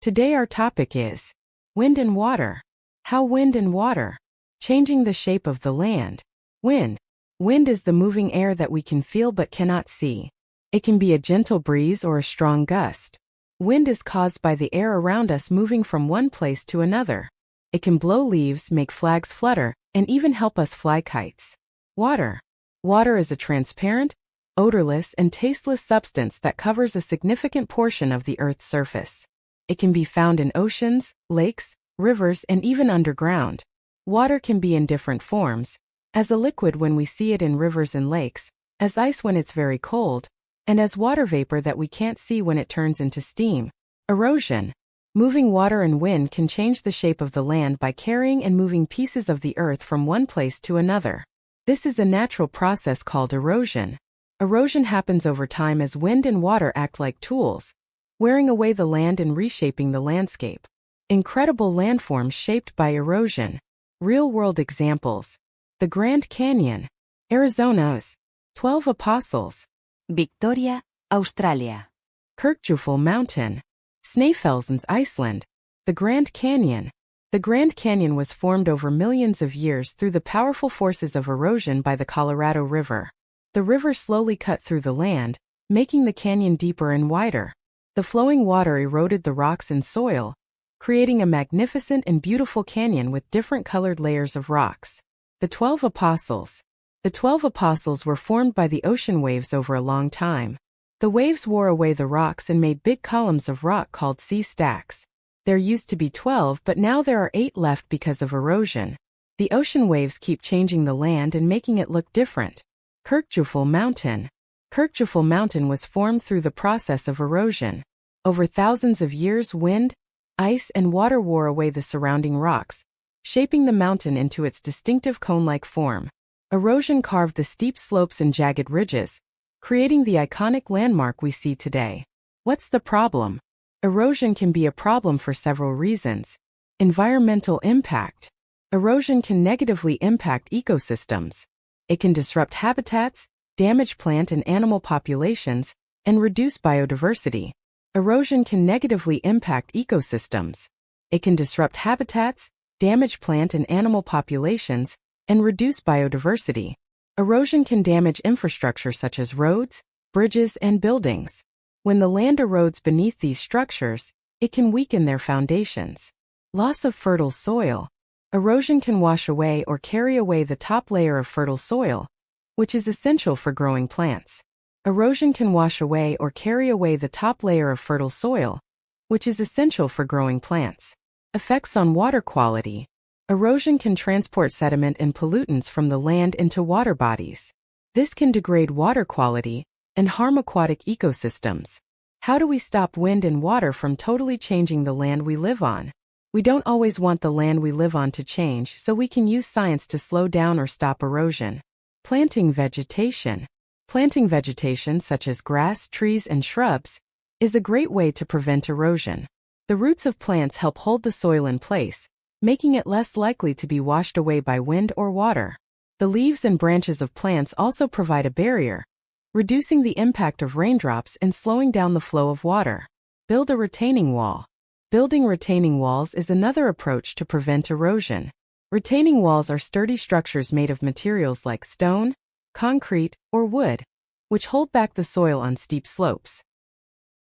Today our topic is wind and water. How wind and water changing the shape of the land. Wind. Wind is the moving air that we can feel but cannot see. It can be a gentle breeze or a strong gust. Wind is caused by the air around us moving from one place to another. It can blow leaves, make flags flutter, and even help us fly kites. Water. Water is a transparent, odorless, and tasteless substance that covers a significant portion of the Earth's surface. It can be found in oceans, lakes, rivers, and even underground. Water can be in different forms, as a liquid when we see it in rivers and lakes, as ice when it's very cold, and as water vapor that we can't see when it turns into steam. Erosion. Moving water and wind can change the shape of the land by carrying and moving pieces of the earth from one place to another. This is a natural process called erosion. Erosion happens over time as wind and water act like tools, wearing away the land and reshaping the landscape. Incredible landforms shaped by erosion. Real-world examples. The Grand Canyon, Arizona's 12 Apostles. Victoria, Australia. Kirkjufell Mountain, Snæfellsnes, Iceland. The Grand Canyon. The Grand Canyon was formed over millions of years through the powerful forces of erosion by the Colorado River. The river slowly cut through the land, making the canyon deeper and wider. The flowing water eroded the rocks and soil, creating a magnificent and beautiful canyon with different colored layers of rocks. The 12 Apostles. The 12 Apostles were formed by the ocean waves over a long time. The waves wore away the rocks and made big columns of rock called sea stacks. There used to be 12, but now there are 8 left because of erosion. The ocean waves keep changing the land and making it look different. Kirkjufell Mountain. Kirkjufell Mountain was formed through the process of erosion. Over thousands of years, wind, ice, and water wore away the surrounding rocks, shaping the mountain into its distinctive cone-like form. Erosion carved the steep slopes and jagged ridges, creating the iconic landmark we see today. What's the problem? Erosion can be a problem for several reasons. Environmental impact. Erosion can negatively impact ecosystems. It can disrupt habitats, damage plant and animal populations, and reduce biodiversity. Erosion can negatively impact ecosystems. It can disrupt habitats, damage plant and animal populations, and reduce biodiversity. Erosion can damage infrastructure such as roads, bridges, and buildings. When the land erodes beneath these structures, it can weaken their foundations. Loss of fertile soil. Erosion can wash away or carry away the top layer of fertile soil, which is essential for growing plants. Erosion can wash away or carry away the top layer of fertile soil, which is essential for growing plants. Effects on water quality. Erosion can transport sediment and pollutants from the land into water bodies. This can degrade water quality and harm aquatic ecosystems. How do we stop wind and water from totally changing the land we live on? We don't always want the land we live on to change, so we can use science to slow down or stop erosion. Planting vegetation. Planting vegetation such as grass, trees, and shrubs is a great way to prevent erosion. The roots of plants help hold the soil in place, making it less likely to be washed away by wind or water. The leaves and branches of plants also provide a barrier, reducing the impact of raindrops and slowing down the flow of water. Build a retaining wall. Building retaining walls is another approach to prevent erosion. Retaining walls are sturdy structures made of materials like stone, concrete, or wood, which hold back the soil on steep slopes.